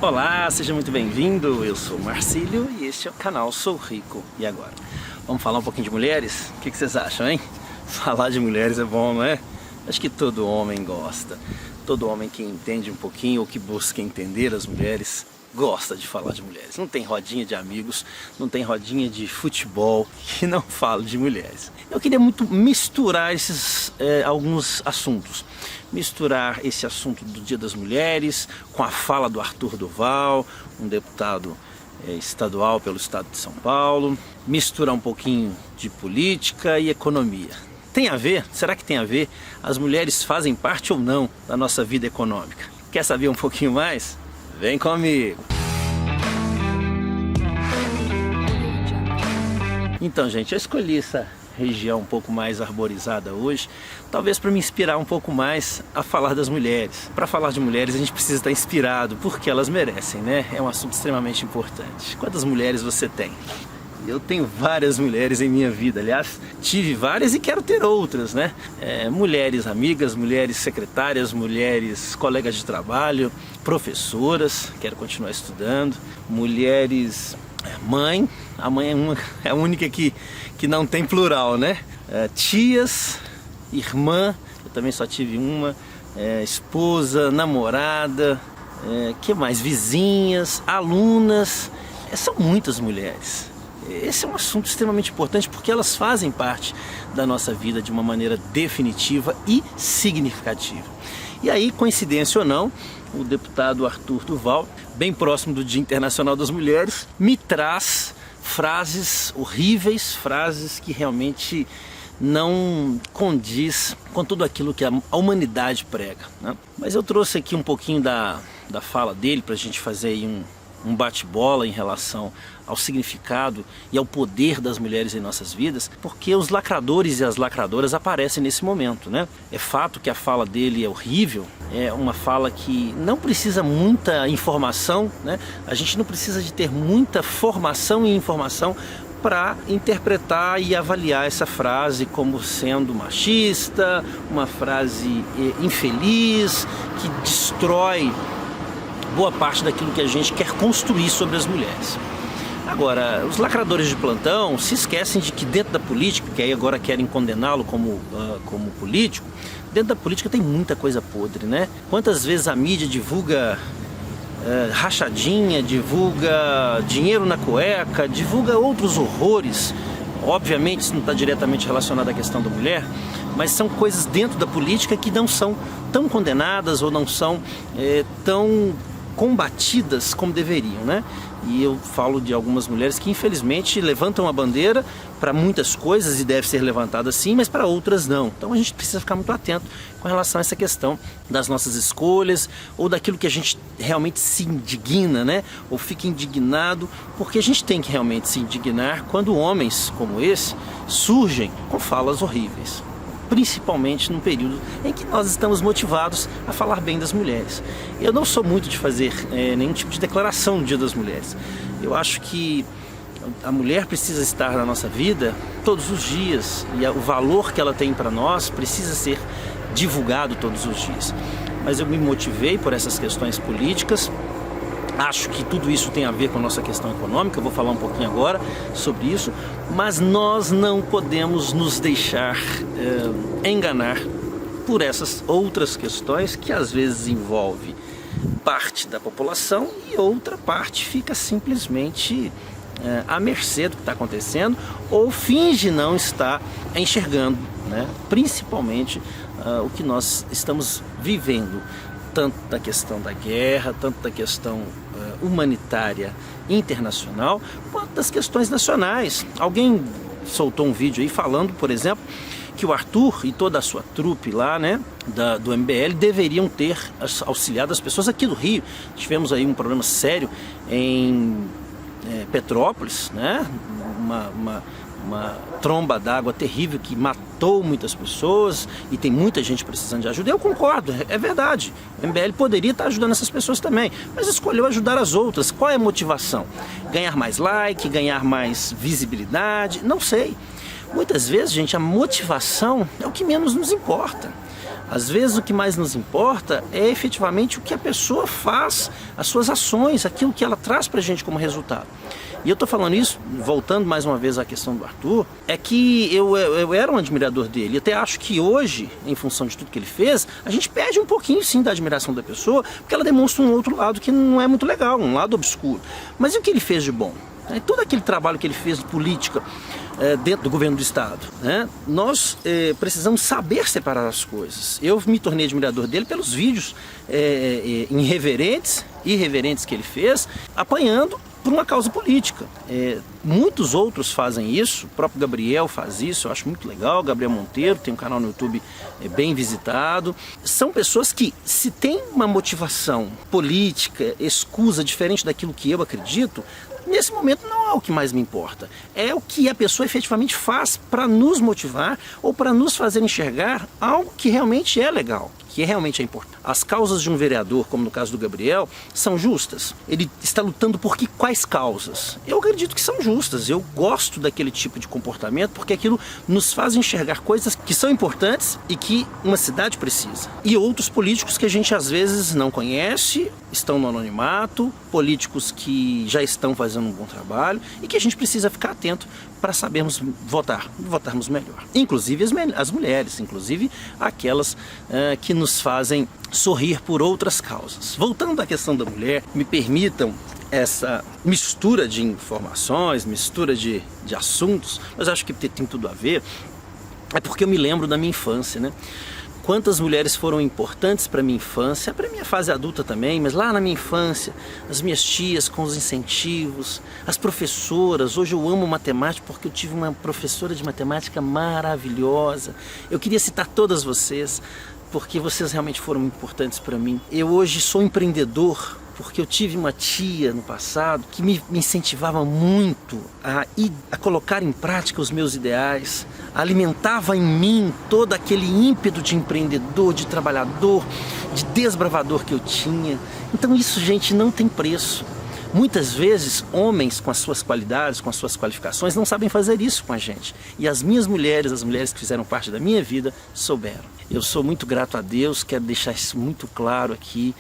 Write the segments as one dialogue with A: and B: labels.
A: Olá, seja muito bem-vindo, eu sou Marcílio e este é o canal Sou Rico. E agora? Vamos falar um pouquinho de mulheres? O que vocês acham, hein? Falar de mulheres é bom, não é? Acho que todo homem gosta. Todo homem que entende um pouquinho ou que busca entender as mulheres gosta de falar de mulheres. Não tem rodinha de amigos, não tem rodinha de futebol que não fala de mulheres. Eu queria muito misturar alguns assuntos. Misturar esse assunto do Dia das Mulheres com a fala do Arthur Duval, um deputado estadual pelo estado de São Paulo. Misturar um pouquinho de política e economia. Tem a ver? Será que tem a ver? As mulheres fazem parte ou não da nossa vida econômica? Quer saber um pouquinho mais? Vem comigo! Então, gente, eu escolhi essa região um pouco mais arborizada hoje, talvez para me inspirar um pouco mais a falar das mulheres. Para falar de mulheres a gente precisa estar inspirado, porque elas merecem, né? É um assunto extremamente importante. Quantas mulheres você tem? Eu tenho várias mulheres em minha vida, aliás, tive várias e quero ter outras, né? Mulheres amigas, mulheres secretárias, mulheres colegas de trabalho, professoras, quero continuar estudando, mulheres mãe, a mãe é a única que não tem plural, né? Tias, irmã, eu também só tive uma, esposa, namorada, que mais? Vizinhas, alunas, são muitas mulheres. Esse é um assunto extremamente importante porque elas fazem parte da nossa vida de uma maneira definitiva e significativa. E aí, coincidência ou não, o deputado Arthur Duval, bem próximo do Dia Internacional das Mulheres, me traz frases horríveis, frases que realmente não condiz com tudo aquilo que a humanidade prega, né? Mas eu trouxe aqui um pouquinho da fala dele para a gente fazer aí um bate-bola em relação ao significado e ao poder das mulheres em nossas vidas, porque os lacradores e as lacradoras aparecem nesse momento, né? É fato que a fala dele é horrível, é uma fala que não precisa muita informação, né? A gente não precisa de ter muita formação e informação para interpretar e avaliar essa frase como sendo machista, uma frase infeliz, que destrói boa parte daquilo que a gente quer construir sobre as mulheres. Agora, os lacradores de plantão se esquecem de que dentro da política, que aí agora querem condená-lo como político, dentro da política tem muita coisa podre, né? Quantas vezes a mídia divulga rachadinha, divulga dinheiro na cueca, divulga outros horrores. Obviamente isso não está diretamente relacionado à questão da mulher, mas são coisas dentro da política que não são tão condenadas ou não são tão combatidas como deveriam, né? E eu falo de algumas mulheres que infelizmente levantam a bandeira para muitas coisas e deve ser levantada sim, mas para outras não. Então a gente precisa ficar muito atento com relação a essa questão das nossas escolhas ou daquilo que a gente realmente se indigna, né? Ou fica indignado, porque a gente tem que realmente se indignar quando homens como esse surgem com falas horríveis. Principalmente num período em que nós estamos motivados a falar bem das mulheres. Eu não sou muito de fazer nenhum tipo de declaração no Dia das Mulheres. Eu acho que a mulher precisa estar na nossa vida todos os dias e o valor que ela tem para nós precisa ser divulgado todos os dias. Mas eu me motivei por essas questões políticas. Acho que tudo isso tem a ver com a nossa questão econômica, eu vou falar um pouquinho agora sobre isso, mas nós não podemos nos deixar enganar por essas outras questões que às vezes envolve parte da população e outra parte fica simplesmente à mercê do que está acontecendo ou finge não estar enxergando, né? Principalmente o que nós estamos vivendo, tanto da questão da guerra, tanto da questão humanitária internacional, quanto das questões nacionais. Alguém soltou um vídeo aí falando, por exemplo, que o Arthur e toda a sua trupe lá, né, do MBL, deveriam ter auxiliado as pessoas aqui do Rio. Tivemos aí um problema sério em Petrópolis, né, uma tromba d'água terrível que matou muitas pessoas e tem muita gente precisando de ajuda. Eu concordo, é verdade. O MBL poderia estar ajudando essas pessoas também, mas escolheu ajudar as outras. Qual é a motivação? Ganhar mais like, ganhar mais visibilidade? Não sei. Muitas vezes, gente, a motivação é o que menos nos importa. Às vezes o que mais nos importa é efetivamente o que a pessoa faz, as suas ações, aquilo que ela traz pra gente como resultado. E eu estou falando isso, voltando mais uma vez à questão do Arthur, é que eu era um admirador dele. E até acho que hoje, em função de tudo que ele fez, a gente perde um pouquinho sim da admiração da pessoa, porque ela demonstra um outro lado que não é muito legal, um lado obscuro. Mas e o que ele fez de bom? Todo aquele trabalho que ele fez de política dentro do governo do estado, né? Nós precisamos saber separar as coisas. Eu me tornei admirador dele pelos vídeos irreverentes que ele fez, apanhando por uma causa política. Muitos outros fazem isso, o próprio Gabriel faz isso, eu acho muito legal. Gabriel Monteiro tem um canal no YouTube bem visitado. São pessoas que, se tem uma motivação política, escusa, diferente daquilo que eu acredito, nesse momento não é o que mais me importa. É o que a pessoa efetivamente faz para nos motivar ou para nos fazer enxergar algo que realmente é legal, que realmente é importante. As causas de um vereador, como no caso do Gabriel, são justas. Ele está lutando por quais causas? Eu acredito que são justas. Eu gosto daquele tipo de comportamento porque aquilo nos faz enxergar coisas que são importantes e que uma cidade precisa. E outros políticos que a gente às vezes não conhece, estão no anonimato, políticos que já estão fazendo um bom trabalho e que a gente precisa ficar atento para sabermos votarmos melhor. Inclusive as mulheres, inclusive aquelas que nos fazem sorrir por outras causas. Voltando à questão da mulher, me permitam essa mistura de informações, mistura de assuntos, mas acho que tem tudo a ver, é porque eu me lembro da minha infância, né? Quantas mulheres foram importantes para a minha infância, para a minha fase adulta também, mas lá na minha infância, as minhas tias com os incentivos, as professoras. Hoje eu amo matemática porque eu tive uma professora de matemática maravilhosa. Eu queria citar todas vocês, porque vocês realmente foram importantes para mim. Eu hoje sou empreendedor porque eu tive uma tia no passado que me incentivava muito a colocar em prática os meus ideais, alimentava em mim todo aquele ímpeto de empreendedor, de trabalhador, de desbravador que eu tinha. Então isso, gente, não tem preço. Muitas vezes, homens com as suas qualidades, com as suas qualificações, não sabem fazer isso com a gente. E as minhas mulheres, as mulheres que fizeram parte da minha vida, souberam. Eu sou muito grato a Deus, quero deixar isso muito claro aqui.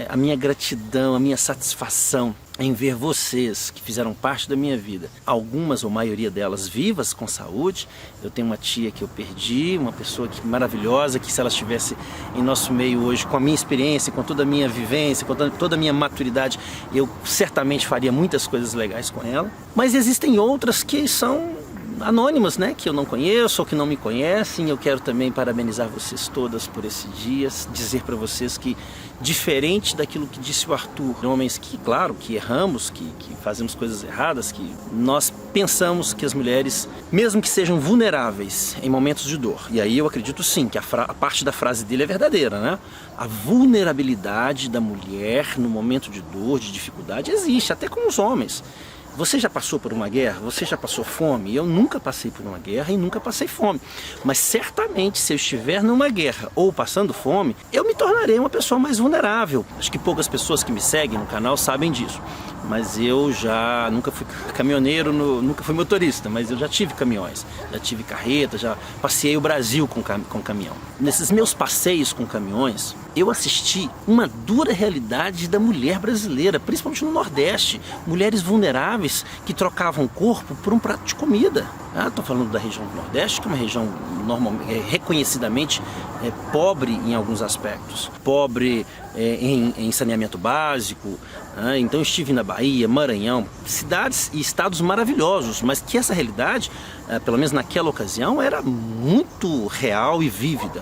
A: A minha gratidão, a minha satisfação em ver vocês que fizeram parte da minha vida, algumas ou maioria delas vivas, com saúde. Eu tenho uma tia que eu perdi, uma pessoa maravilhosa, que se ela estivesse em nosso meio hoje, com a minha experiência, com toda a minha vivência, com toda a minha maturidade, eu certamente faria muitas coisas legais com ela. Mas existem outras que são anônimas, né, que eu não conheço ou que não me conhecem. Eu quero também parabenizar vocês todas por esse dia, dizer para vocês que, diferente daquilo que disse o Arthur, homens que, claro, que erramos, que fazemos coisas erradas, que nós pensamos que as mulheres, mesmo que sejam vulneráveis em momentos de dor, e aí eu acredito sim que a parte da frase dele é verdadeira, né? A vulnerabilidade da mulher no momento de dor, de dificuldade, existe, até com os homens. Você já passou por uma guerra? Você já passou fome? Eu nunca passei por uma guerra e nunca passei fome. Mas certamente, se eu estiver numa guerra ou passando fome, eu me tornarei uma pessoa mais vulnerável. Acho que poucas pessoas que me seguem no canal sabem disso. Mas eu já nunca fui caminhoneiro, nunca fui motorista, mas eu já tive caminhões, já tive carreta, já passeei o Brasil com caminhão. Nesses meus passeios com caminhões, eu assisti uma dura realidade da mulher brasileira, principalmente no Nordeste. Mulheres vulneráveis que trocavam o corpo por um prato de comida. Estou falando da região do Nordeste, que é uma região reconhecidamente pobre em alguns aspectos. Pobre em saneamento básico. Então eu estive na Bahia, Maranhão, cidades e estados maravilhosos, mas que essa realidade, pelo menos naquela ocasião, era muito real e vívida.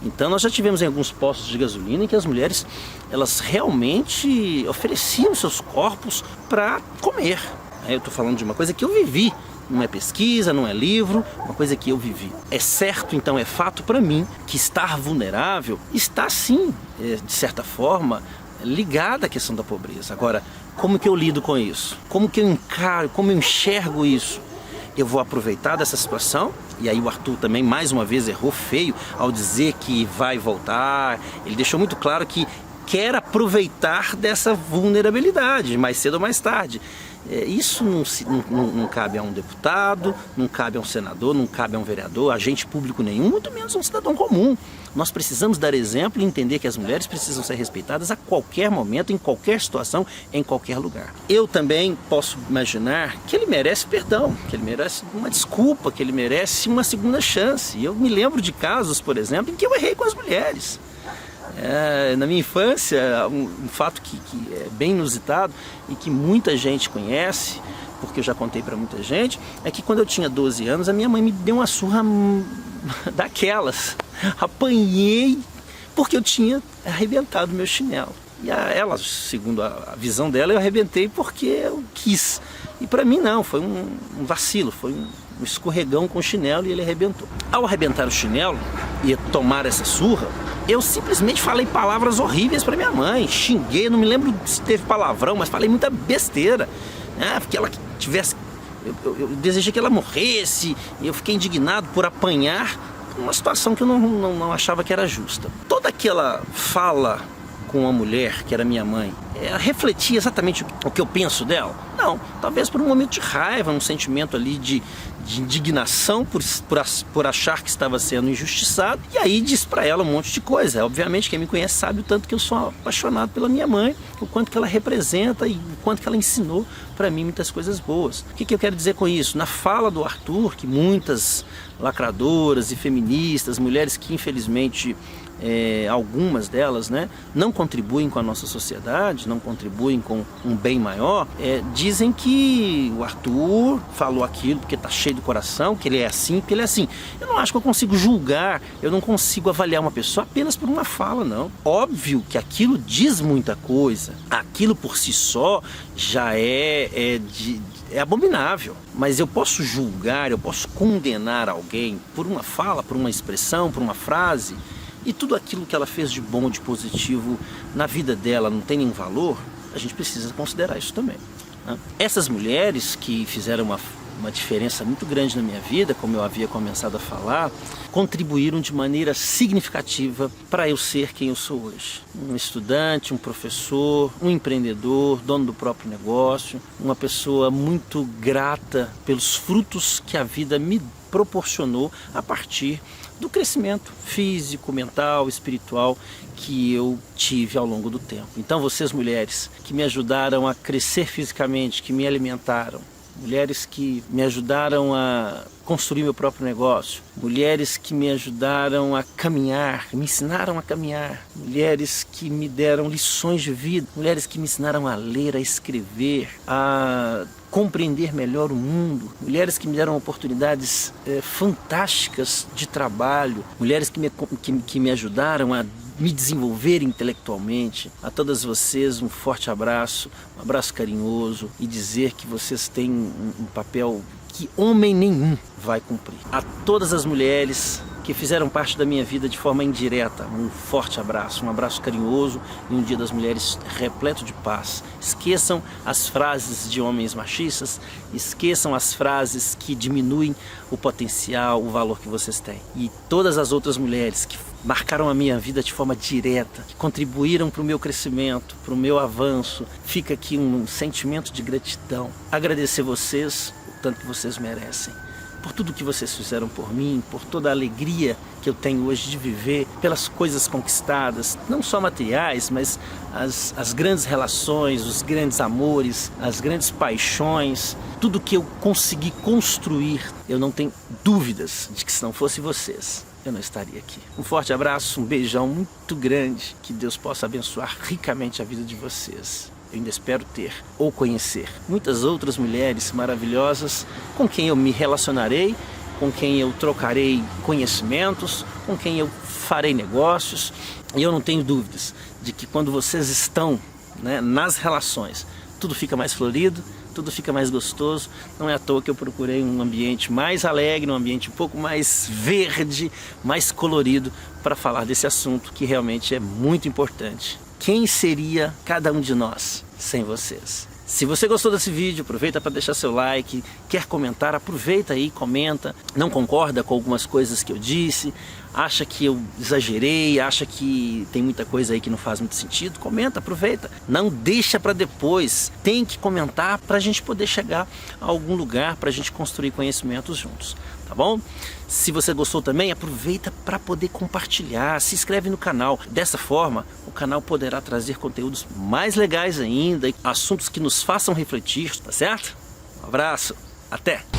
A: Então nós já tivemos em alguns postos de gasolina em que as mulheres, elas realmente ofereciam seus corpos para comer. Eu estou falando de uma coisa que eu vivi. Não é pesquisa, não é livro, uma coisa que eu vivi. É certo, então, é fato para mim que estar vulnerável está sim, de certa forma, ligada à questão da pobreza. Agora, como que eu lido com isso? Como que eu encaro, como eu enxergo isso? Eu vou aproveitar dessa situação, e aí o Arthur também mais uma vez errou feio ao dizer que vai voltar. Ele deixou muito claro que quer aproveitar dessa vulnerabilidade, mais cedo ou mais tarde. Isso não cabe a um deputado, não cabe a um senador, não cabe a um vereador, agente público nenhum, muito menos a um cidadão comum. Nós precisamos dar exemplo e entender que as mulheres precisam ser respeitadas a qualquer momento, em qualquer situação, em qualquer lugar. Eu também posso imaginar que ele merece perdão, que ele merece uma desculpa, que ele merece uma segunda chance. Eu me lembro de casos, por exemplo, em que eu errei com as mulheres. Na minha infância, um fato que é bem inusitado e que muita gente conhece, porque eu já contei para muita gente, é que quando eu tinha 12 anos, a minha mãe me deu uma surra daquelas. Apanhei porque eu tinha arrebentado meu chinelo. E ela, segundo a visão dela, eu arrebentei porque eu quis. E para mim não, foi um vacilo, foi um escorregão com o chinelo e ele arrebentou. Ao arrebentar o chinelo e tomar essa surra, eu simplesmente falei palavras horríveis para minha mãe, xinguei, não me lembro se teve palavrão, mas falei muita besteira. Que ela tivesse, eu desejei que ela morresse, e eu fiquei indignado por apanhar uma situação que eu não achava que era justa. Toda aquela fala com a mulher, que era minha mãe, refletia exatamente o que eu penso dela? Não, talvez por um momento de raiva, um sentimento ali de indignação por achar que estava sendo injustiçado, e aí diz para ela um monte de coisa. Obviamente quem me conhece sabe o tanto que eu sou apaixonado pela minha mãe, o quanto que ela representa e o quanto que ela ensinou para mim muitas coisas boas. O que eu quero dizer com isso? Na fala do Arthur, que muitas lacradoras e feministas, mulheres que infelizmente algumas delas, né, não contribuem com a nossa sociedade, não contribuem com um bem maior, dizem que o Arthur falou aquilo porque está cheio do coração, que ele é assim, porque ele é assim. Eu não acho que eu consigo julgar, eu não consigo avaliar uma pessoa apenas por uma fala, não. Óbvio que aquilo diz muita coisa, aquilo por si só já é abominável, mas eu posso julgar, eu posso condenar alguém por uma fala, por uma expressão, por uma frase. E tudo aquilo que ela fez de bom, de positivo na vida dela não tem nenhum valor, a gente precisa considerar isso também, né? Essas mulheres que fizeram uma diferença muito grande na minha vida, como eu havia começado a falar, contribuíram de maneira significativa para eu ser quem eu sou hoje. Um estudante, um professor, um empreendedor, dono do próprio negócio, uma pessoa muito grata pelos frutos que a vida me proporcionou a partir do crescimento físico, mental, espiritual que eu tive ao longo do tempo. Então vocês mulheres que me ajudaram a crescer fisicamente, que me alimentaram, mulheres que me ajudaram a construir meu próprio negócio, mulheres que me ajudaram a caminhar, me ensinaram a caminhar, mulheres que me deram lições de vida, mulheres que me ensinaram a ler, a escrever, a compreender melhor o mundo, mulheres que me deram oportunidades fantásticas de trabalho, mulheres que me ajudaram a me desenvolver intelectualmente. A todas vocês um forte abraço, um abraço carinhoso, e dizer que vocês têm um papel que homem nenhum vai cumprir. A todas as mulheres que fizeram parte da minha vida de forma indireta, um forte abraço, um abraço carinhoso e um Dia das Mulheres repleto de paz. Esqueçam as frases de homens machistas, esqueçam as frases que diminuem o potencial, o valor que vocês têm. E todas as outras mulheres que marcaram a minha vida de forma direta, que contribuíram para o meu crescimento, para o meu avanço, fica aqui um sentimento de gratidão. Agradecer vocês o tanto que vocês merecem, por tudo que vocês fizeram por mim, por toda a alegria que eu tenho hoje de viver, pelas coisas conquistadas, não só materiais, mas as grandes relações, os grandes amores, as grandes paixões, tudo que eu consegui construir. Eu não tenho dúvidas de que se não fosse vocês, eu não estaria aqui. Um forte abraço, um beijão muito grande, que Deus possa abençoar ricamente a vida de vocês. Eu ainda espero ter ou conhecer muitas outras mulheres maravilhosas com quem eu me relacionarei, com quem eu trocarei conhecimentos, com quem eu farei negócios. E eu não tenho dúvidas de que quando vocês estão, né, nas relações, tudo fica mais florido, tudo fica mais gostoso. Não é à toa que eu procurei um ambiente mais alegre, um ambiente um pouco mais verde, mais colorido, para falar desse assunto que realmente é muito importante. Quem seria cada um de nós sem vocês? Se você gostou desse vídeo, aproveita para deixar seu like. Quer comentar, aproveita aí, comenta. Não concorda com algumas coisas que eu disse? Acha que eu exagerei? Acha que tem muita coisa aí que não faz muito sentido? Comenta, aproveita. Não deixa para depois. Tem que comentar para a gente poder chegar a algum lugar, para a gente construir conhecimentos juntos. Tá bom? Se você gostou também, aproveita para poder compartilhar, se inscreve no canal. Dessa forma, o canal poderá trazer conteúdos mais legais ainda, assuntos que nos façam refletir, tá certo? Um abraço, até!